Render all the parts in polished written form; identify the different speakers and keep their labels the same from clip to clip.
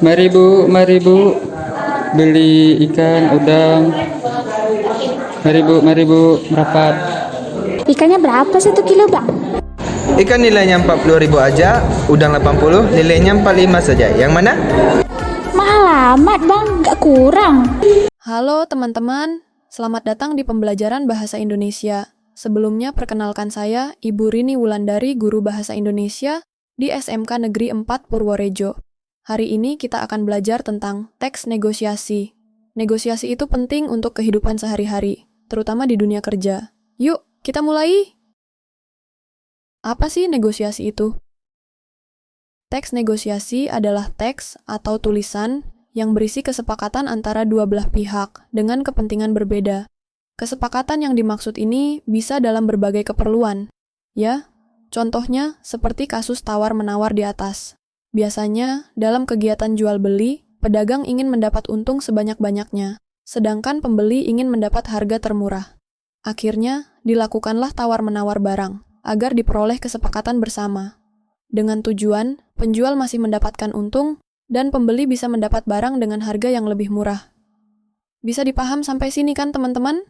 Speaker 1: Mari Bu, beli ikan, udang. Mari Bu, merapat.
Speaker 2: Ikannya berapa 1 kilo, Bang?
Speaker 3: Ikan nilainya 40.000 aja, udang 80, nilainya 45 saja. Yang mana?
Speaker 2: Mahal amat, Bang. Gak kurang.
Speaker 4: Halo teman-teman, selamat datang di pembelajaran Bahasa Indonesia. Sebelumnya perkenalkan saya, Ibu Rini Wulandari, Guru Bahasa Indonesia di SMK Negeri 4 Purworejo. Hari ini kita akan belajar tentang teks negosiasi. Negosiasi itu penting untuk kehidupan sehari-hari, terutama di dunia kerja. Yuk, kita mulai! Apa sih negosiasi itu? Teks negosiasi adalah teks atau tulisan yang berisi kesepakatan antara dua belah pihak dengan kepentingan berbeda. Kesepakatan yang dimaksud ini bisa dalam berbagai keperluan. Ya, contohnya seperti kasus tawar-menawar di atas. Biasanya, dalam kegiatan jual-beli, pedagang ingin mendapat untung sebanyak-banyaknya, sedangkan pembeli ingin mendapat harga termurah. Akhirnya, dilakukanlah tawar-menawar barang, agar diperoleh kesepakatan bersama. Dengan tujuan, penjual masih mendapatkan untung, dan pembeli bisa mendapat barang dengan harga yang lebih murah. Bisa dipaham sampai sini kan teman-teman?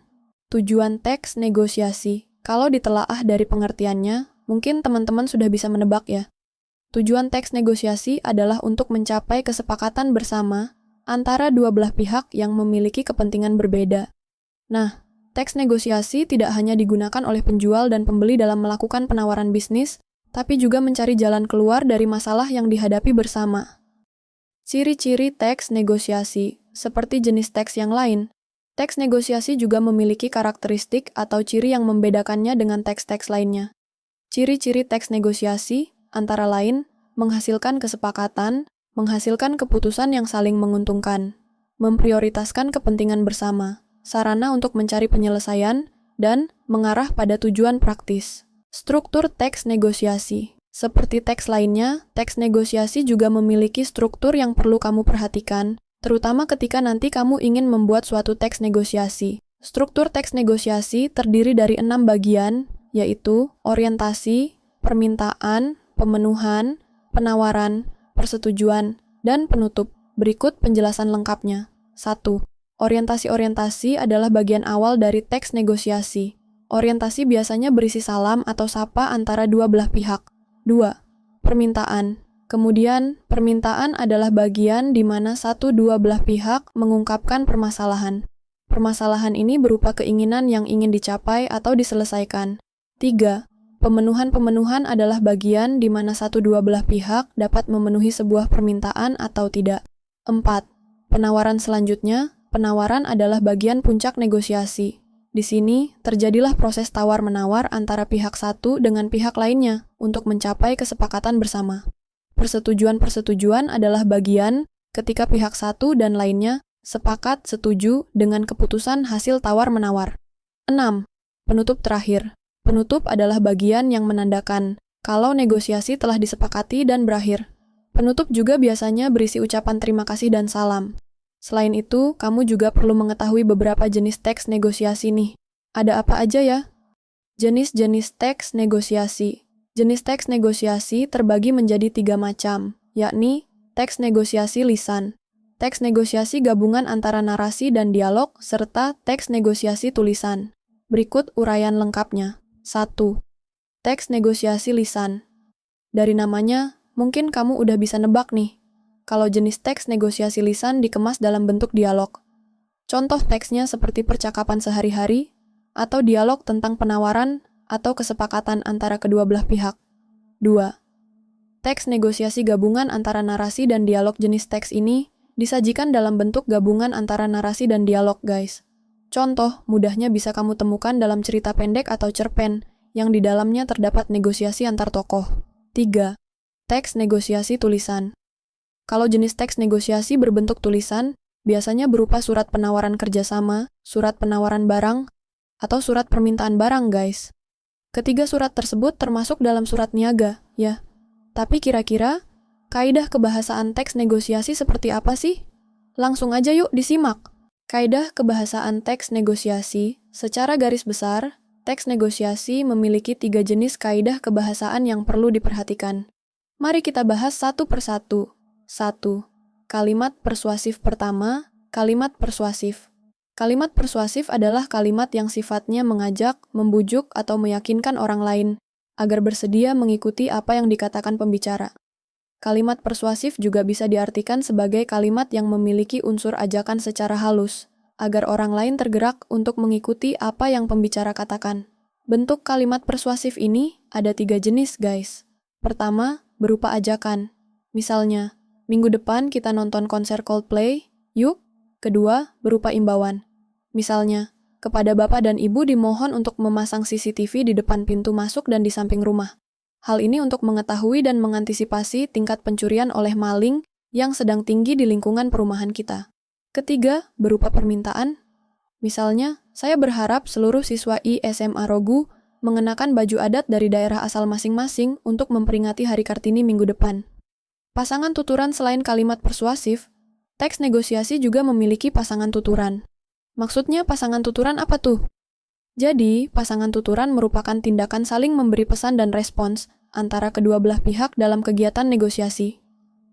Speaker 4: Tujuan teks negosiasi. Kalau ditelaah dari pengertiannya, mungkin teman-teman sudah bisa menebak ya. Tujuan teks negosiasi adalah untuk mencapai kesepakatan bersama antara dua belah pihak yang memiliki kepentingan berbeda. Nah, teks negosiasi tidak hanya digunakan oleh penjual dan pembeli dalam melakukan penawaran bisnis, tapi juga mencari jalan keluar dari masalah yang dihadapi bersama. Ciri-ciri teks negosiasi, seperti jenis teks yang lain, teks negosiasi juga memiliki karakteristik atau ciri yang membedakannya dengan teks-teks lainnya. Ciri-ciri teks negosiasi antara lain, menghasilkan kesepakatan, menghasilkan keputusan yang saling menguntungkan, memprioritaskan kepentingan bersama, sarana untuk mencari penyelesaian, dan mengarah pada tujuan praktis. Struktur teks negosiasi. Seperti teks lainnya, teks negosiasi juga memiliki struktur yang perlu kamu perhatikan, terutama ketika nanti kamu ingin membuat suatu teks negosiasi. Struktur teks negosiasi terdiri dari 6 bagian, yaitu orientasi, permintaan, pemenuhan, penawaran, persetujuan, dan penutup. Berikut penjelasan lengkapnya. 1. Orientasi-orientasi adalah bagian awal dari teks negosiasi. Orientasi biasanya berisi salam atau sapa antara dua belah pihak. 2. Permintaan. Kemudian, permintaan adalah bagian di mana dua belah pihak mengungkapkan permasalahan. Permasalahan ini berupa keinginan yang ingin dicapai atau diselesaikan. 3. Pemenuhan-pemenuhan adalah bagian di mana dua belah pihak dapat memenuhi sebuah permintaan atau tidak. 4. Penawaran selanjutnya, penawaran adalah bagian puncak negosiasi. Di sini, terjadilah proses tawar-menawar antara pihak satu dengan pihak lainnya untuk mencapai kesepakatan bersama. Persetujuan-persetujuan adalah bagian ketika pihak satu dan lainnya sepakat setuju dengan keputusan hasil tawar-menawar. 6. Penutup terakhir. Penutup adalah bagian yang menandakan kalau negosiasi telah disepakati dan berakhir. Penutup juga biasanya berisi ucapan terima kasih dan salam. Selain itu, kamu juga perlu mengetahui beberapa jenis teks negosiasi nih. Ada apa aja ya? Jenis-jenis teks negosiasi. Jenis teks negosiasi terbagi menjadi 3 macam, yakni teks negosiasi lisan, teks negosiasi gabungan antara narasi dan dialog, serta teks negosiasi tulisan. Berikut uraian lengkapnya. 1. Teks negosiasi lisan. Dari namanya, mungkin kamu udah bisa nebak nih, kalau jenis teks negosiasi lisan dikemas dalam bentuk dialog. Contoh teksnya seperti percakapan sehari-hari, atau dialog tentang penawaran atau kesepakatan antara kedua belah pihak. 2. Teks negosiasi gabungan antara narasi dan dialog. Jenis teks ini disajikan dalam bentuk gabungan antara narasi dan dialog, guys. Contoh mudahnya bisa kamu temukan dalam cerita pendek atau cerpen, yang di dalamnya terdapat negosiasi antar tokoh. 3. Teks negosiasi tulisan. Kalau jenis teks negosiasi berbentuk tulisan, biasanya berupa surat penawaran kerjasama, surat penawaran barang, atau surat permintaan barang, guys. Ketiga surat tersebut termasuk dalam surat niaga, ya. Tapi kira-kira, kaidah kebahasaan teks negosiasi seperti apa sih? Langsung aja yuk disimak. Kaidah kebahasaan teks negosiasi, secara garis besar, teks negosiasi memiliki 3 jenis kaidah kebahasaan yang perlu diperhatikan. Mari kita bahas satu persatu. 1. Kalimat persuasif pertama, kalimat persuasif. Kalimat persuasif adalah kalimat yang sifatnya mengajak, membujuk, atau meyakinkan orang lain agar bersedia mengikuti apa yang dikatakan pembicara. Kalimat persuasif juga bisa diartikan sebagai kalimat yang memiliki unsur ajakan secara halus, agar orang lain tergerak untuk mengikuti apa yang pembicara katakan. Bentuk kalimat persuasif ini ada 3 jenis, guys. Pertama, berupa ajakan. Misalnya, minggu depan kita nonton konser Coldplay, yuk. Kedua, berupa imbauan. Misalnya, kepada bapak dan ibu dimohon untuk memasang CCTV di depan pintu masuk dan di samping rumah. Hal ini untuk mengetahui dan mengantisipasi tingkat pencurian oleh maling yang sedang tinggi di lingkungan perumahan kita. Ketiga, berupa permintaan. Misalnya, saya berharap seluruh siswa SMA Rogu mengenakan baju adat dari daerah asal masing-masing untuk memperingati Hari Kartini minggu depan. Pasangan tuturan selain kalimat persuasif, teks negosiasi juga memiliki pasangan tuturan. Maksudnya pasangan tuturan apa tuh? Jadi, pasangan tuturan merupakan tindakan saling memberi pesan dan respons antara kedua belah pihak dalam kegiatan negosiasi.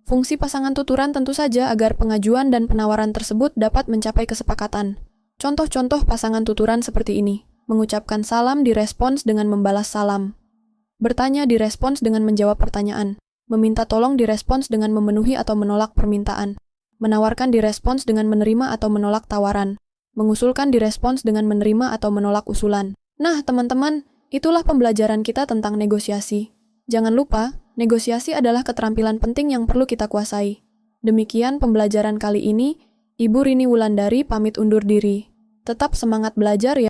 Speaker 4: Fungsi pasangan tuturan tentu saja agar pengajuan dan penawaran tersebut dapat mencapai kesepakatan. Contoh-contoh pasangan tuturan seperti ini: mengucapkan salam direspons dengan membalas salam, bertanya direspons dengan menjawab pertanyaan, meminta tolong direspons dengan memenuhi atau menolak permintaan, menawarkan direspons dengan menerima atau menolak tawaran, mengusulkan direspons dengan menerima atau menolak usulan. Nah, teman-teman, itulah pembelajaran kita tentang negosiasi. Jangan lupa, negosiasi adalah keterampilan penting yang perlu kita kuasai. Demikian pembelajaran kali ini, Ibu Rini Wulandari pamit undur diri. Tetap semangat belajar ya.